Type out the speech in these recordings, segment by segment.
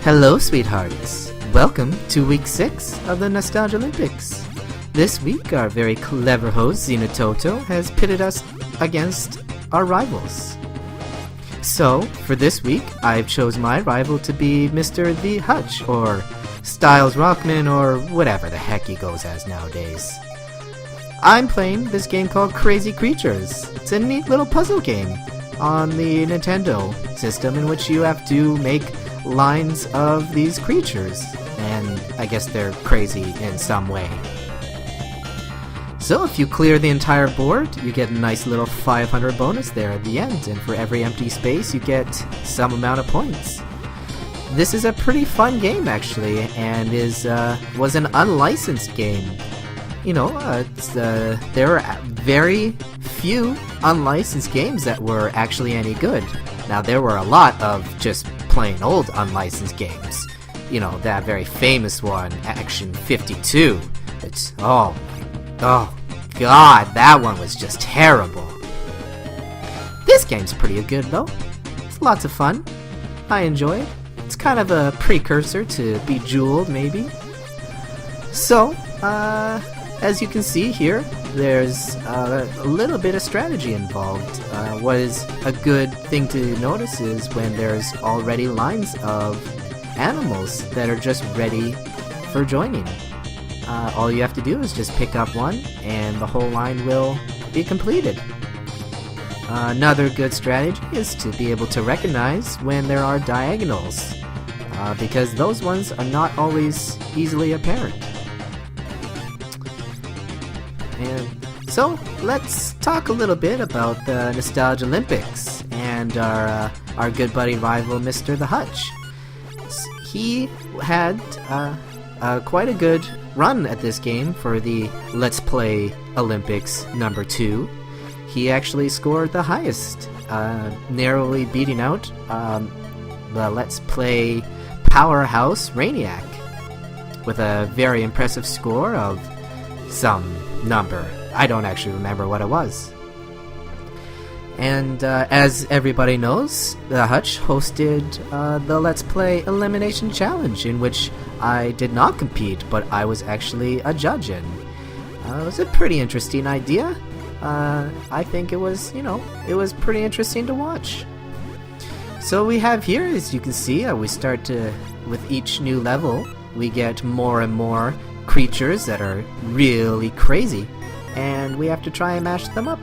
Hello, sweethearts. Welcome to week 6 of the Nostalgalympics. This week, our very clever host, Xenototo, has pitted us against our rivals. So, for this week, I've chose my rival to be Mr. The Hutch, or Styles Rockman, or whatever the heck he goes as nowadays. I'm playing this game called Crazy Creatures. It's a neat little puzzle game on the Nintendo system in which you have to make lines of these creatures, and I guess they're crazy in some way. So if you clear the entire board, you get a nice little 500 bonus there at the end, and for every empty space you get some amount of points. This is a pretty fun game actually, and was an unlicensed game. You know, there are very few unlicensed games that were actually any good. Now there were a lot of just plain old unlicensed games. You know, that very famous one, Action 52. It's, oh god, that one was just terrible. This game's pretty good though. It's lots of fun. I enjoy it. It's kind of a precursor to Bejeweled, maybe. So, as you can see here, there's a little bit of strategy involved. What is a good thing to notice is when there's already lines of animals that are just ready for joining. All you have to do is just pick up one and the whole line will be completed. Another good strategy is to be able to recognize when there are diagonals, because those ones are not always easily apparent. And so, let's talk a little bit about the Nostalgalympics and our good buddy rival, Mr. The Hutch. He had quite a good run at this game for the Let's Play Olympics number 2. He actually scored the highest, narrowly beating out the Let's Play powerhouse Rainiac with a very impressive score of some number. I don't actually remember what it was. And as everybody knows, the Hutch hosted the Let's Play Elimination Challenge, in which I did not compete, but I was actually a judge in. It was a pretty interesting idea. I think it was, it was pretty interesting to watch. So we have here, as you can see, we start with each new level, we get more and more creatures that are really crazy, and we have to try and mash them up.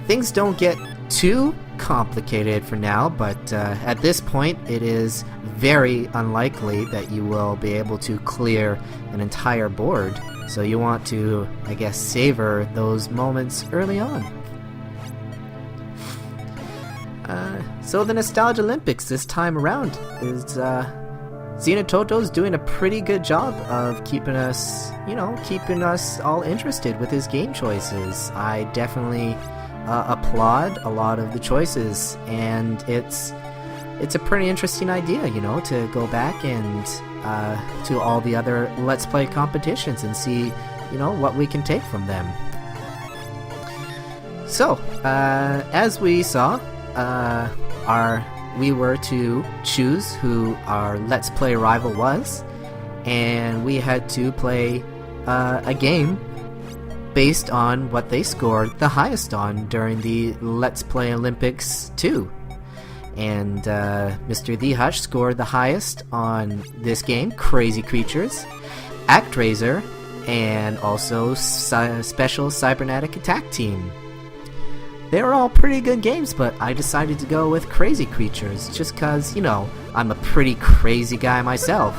Things don't get too complicated for now, but at this point it is very unlikely that you will be able to clear an entire board, so you want to, I guess, savor those moments early on. So the Nostalgalympics this time around is Xenototo's doing a pretty good job of keeping us all interested with his game choices. I definitely applaud a lot of the choices, and it's a pretty interesting idea, to go back and to all the other Let's Play competitions and see, what we can take from them. So, as we saw, we were to choose who our Let's Play rival was, and we had to play a game based on what they scored the highest on during the Let's Play Olympics 2. And Mr. The Hutch scored the highest on this game, Crazy Creatures, Actraiser, and also Special Cybernetic Attack Team. They were all pretty good games, but I decided to go with Crazy Creatures, just cause, I'm a pretty crazy guy myself.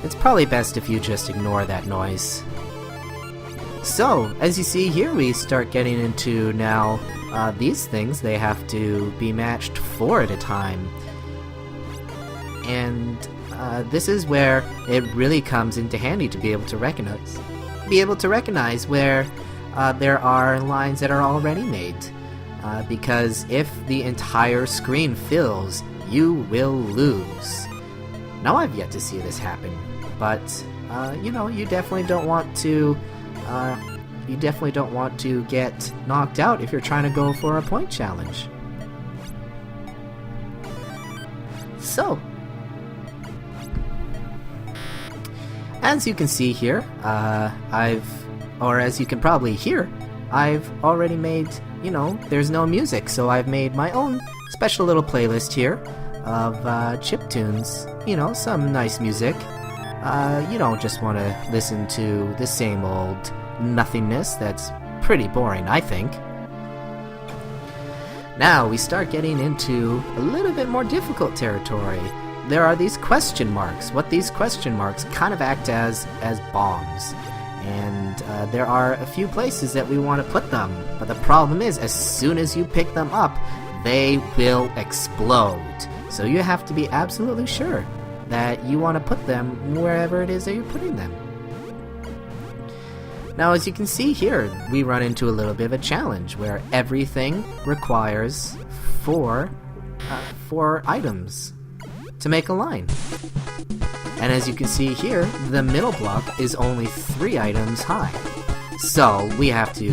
It's probably best if you just ignore that noise. So, as you see here, we start getting into now these things. They have to be matched 4 at a time. And this is where it really comes into handy to be able to recognize where there are lines that are already made. Because if the entire screen fills, you will lose. Now, I've yet to see this happen, but you definitely don't want to you definitely don't want to get knocked out if you're trying to go for a point challenge. So, as you can see here, as you can probably hear, I've already made, there's no music, so I've made my own special little playlist here of chiptunes, some nice music. You don't just want to listen to the same old nothingness that's pretty boring, I think. Now we start getting into a little bit more difficult territory. There are these question marks. What these question marks kind of act as bombs. And there are a few places that we want to put them. But the problem is, as soon as you pick them up, they will explode. So you have to be absolutely sure that you want to put them wherever it is that you're putting them. Now, as you can see here, we run into a little bit of a challenge where everything requires four items to make a line. And as you can see here, the middle block is only 3 items high. So we have to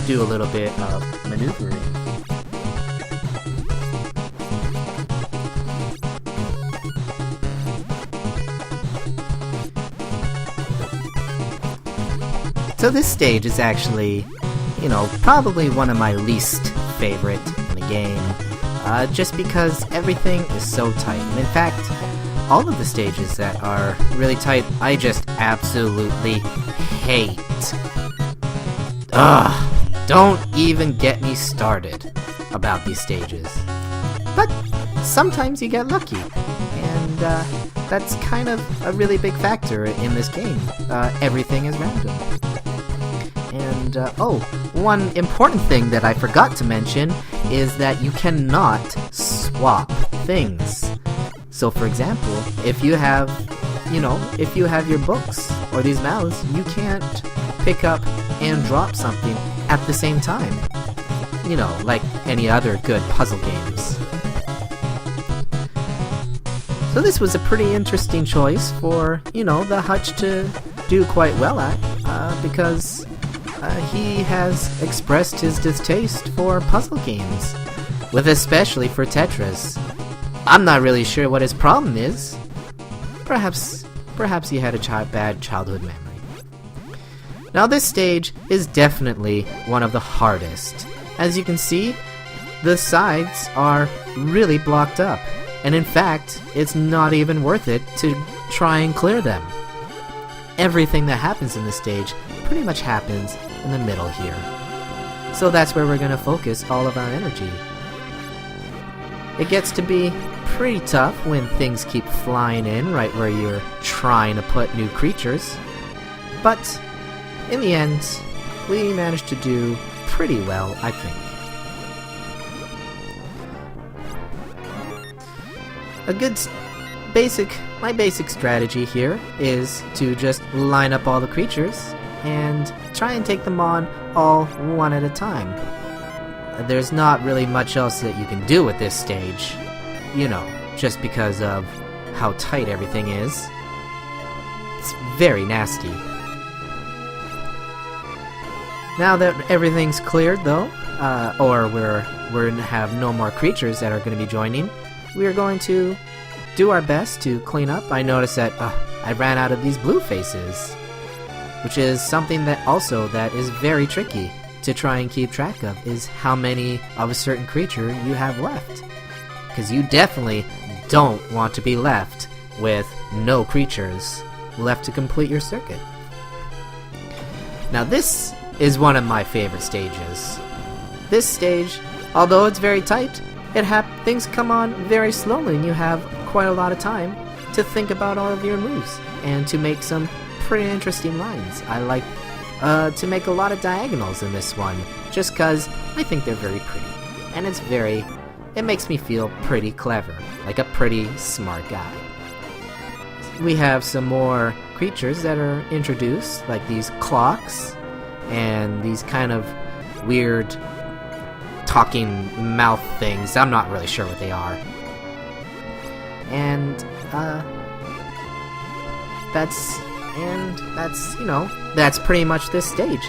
do a little bit of maneuvering. So this stage is actually, probably one of my least favorite in the game, just because everything is so tight. And in fact, all of the stages that are really tight, I just absolutely hate. Ugh, don't even get me started about these stages. But sometimes you get lucky, and that's kind of a really big factor in this game. Everything is random. And, one important thing that I forgot to mention is that you cannot swap things. So, for example, if you have your books or these mouths, you can't pick up and drop something at the same time. Like any other good puzzle games. So this was a pretty interesting choice for, the Hutch to do quite well at, because he has expressed his distaste for puzzle games, with especially for Tetris. I'm not really sure what his problem is. Perhaps he had a bad childhood memory. Now this stage is definitely one of the hardest. As you can see, the sides are really blocked up, and in fact, it's not even worth it to try and clear them. Everything that happens in this stage pretty much happens in the middle here. So that's where we're going to focus all of our energy. It gets to be pretty tough when things keep flying in right where you're trying to put new creatures. But in the end, we managed to do pretty well, I think. My basic strategy here is to just line up all the creatures and try and take them on all one at a time. There's not really much else that you can do with this stage, just because of how tight everything is. It's very nasty. Now that everything's cleared though, or we're gonna have no more creatures that are going to be joining, we are going to do our best to clean up. I noticed that I ran out of these blue faces, which is something that is very tricky to try and keep track of, is how many of a certain creature you have left. Because you definitely don't want to be left with no creatures left to complete your circuit. Now this is one of my favorite stages. This stage, although it's very tight, things come on very slowly and you have quite a lot of time to think about all of your moves and to make some pretty interesting lines. I like to make a lot of diagonals in this one, just because I think they're very pretty. And it makes me feel pretty clever, like a pretty smart guy. We have some more creatures that are introduced, like these clocks, and these kind of weird talking mouth things. I'm not really sure what they are. And that's that's pretty much this stage.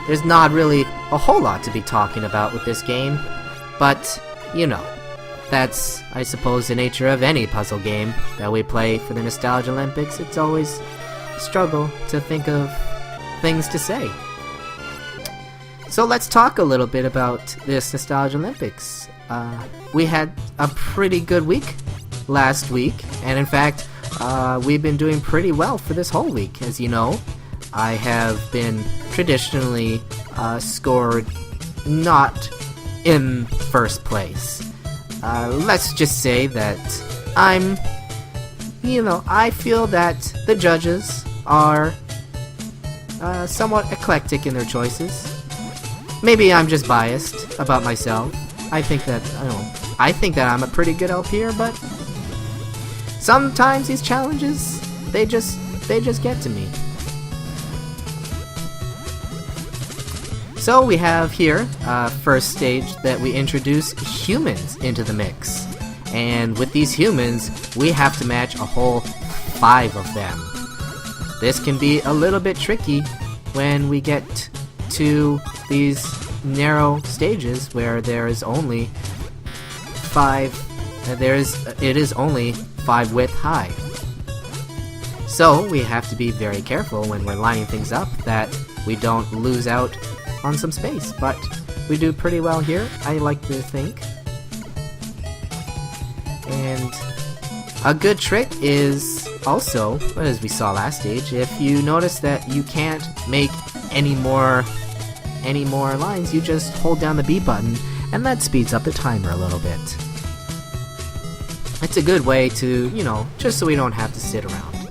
there's not really a whole lot to be talking about with this game, but, you know, that's, I suppose, the nature of any puzzle game that we play for the Nostalgalympics. It's always a struggle to think of things to say. So let's talk a little bit about this Nostalgalympics. We had a pretty good week last week, and in fact, we've been doing pretty well for this whole week. As you know, I have been traditionally scored not in first place. Let's just say that I feel that the judges are somewhat eclectic in their choices. Maybe I'm just biased about myself. I think that I'm a pretty good LPer, but sometimes these challenges, they just get to me. So we have here, first stage, that we introduce humans into the mix. And with these humans, we have to match a whole 5 of them. This can be a little bit tricky when we get to these narrow stages where there is only 5, it is only 5 width high. So we have to be very careful when we're lining things up that we don't lose out on some space, but we do pretty well here, I like to think. And a good trick is also, as we saw last stage, if you notice that you can't make any more lines, you just hold down the B button, and that speeds up the timer a little bit. It's a good way to, just so we don't have to sit around.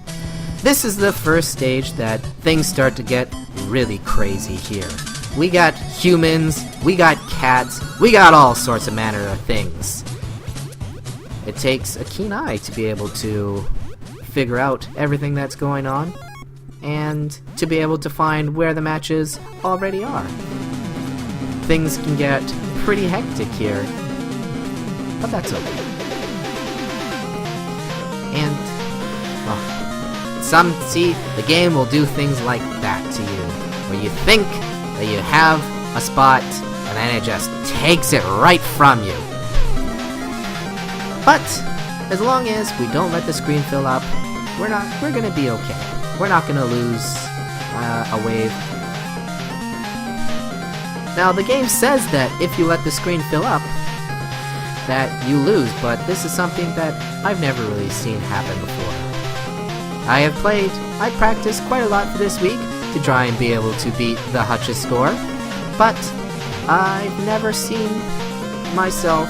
This is the first stage that things start to get really crazy here. We got humans, we got cats, we got all sorts of manner of things. It takes a keen eye to be able to figure out everything that's going on, and to be able to find where the matches already are. Things can get pretty hectic here, but that's okay. And, the game will do things like that to you, where you think that you have a spot, and then it just takes it right from you. But, as long as we don't let the screen fill up, we're gonna be okay. We're not gonna lose a wave. Now, the game says that if you let the screen fill up, that you lose, but this is something that I've never really seen happen before. I practiced quite a lot for this week to try and be able to beat the Hutch's score, but I've never seen myself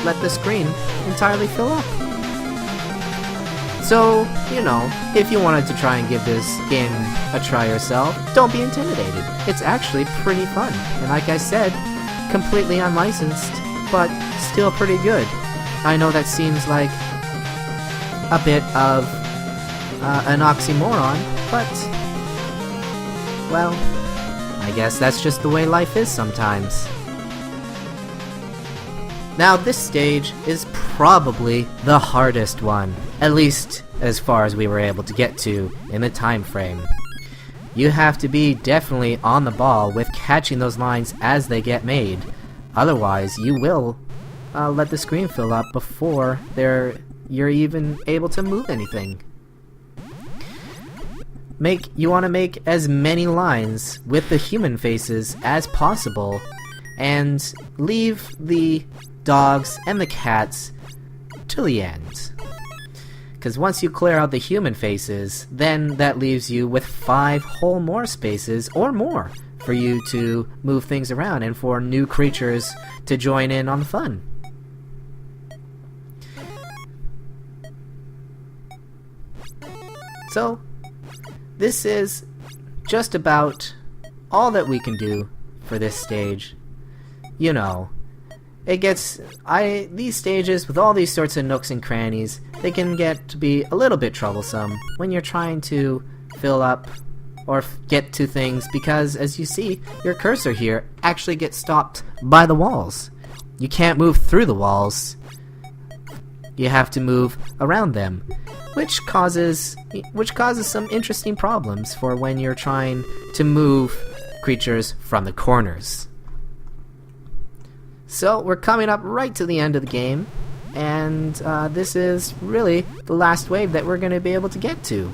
let the screen entirely fill up. So, if you wanted to try and give this game a try yourself, don't be intimidated. It's actually pretty fun, and like I said, completely unlicensed, but still pretty good. I know that seems like a bit of an oxymoron, but, well, I guess that's just the way life is sometimes. Now, this stage is probably the hardest one, at least as far as we were able to get to in the time frame. You have to be definitely on the ball with catching those lines as they get made. Otherwise, you will let the screen fill up before you're even able to move anything. You want to make as many lines with the human faces as possible, and leave the dogs and the cats till the end. Because once you clear out the human faces, then that leaves you with 5 whole more spaces or more for you to move things around and for new creatures to join in on the fun. So, this is just about all that we can do for this stage. These stages with all these sorts of nooks and crannies, they can get to be a little bit troublesome when you're trying to fill up or get to things, because as you see, your cursor here actually gets stopped by the walls. You can't move through the walls. You have to move around them, which causes some interesting problems for when you're trying to move creatures from the corners. So we're coming up right to the end of the game, and this is really the last wave that we're going to be able to get to.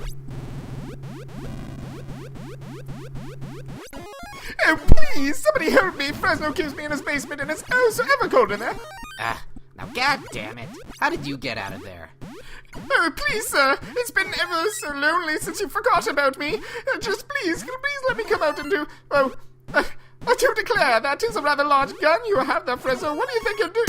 Oh, please, somebody help me. Fresno keeps me in his basement and it's oh so ever cold in there. Now god damn it. How did you get out of there? Oh, please, sir. It's been ever so lonely since you forgot about me. Just please, can you please let me come out and do... Oh, I do declare, that is a rather large gun you have there, Fresno. What do you think you're doing?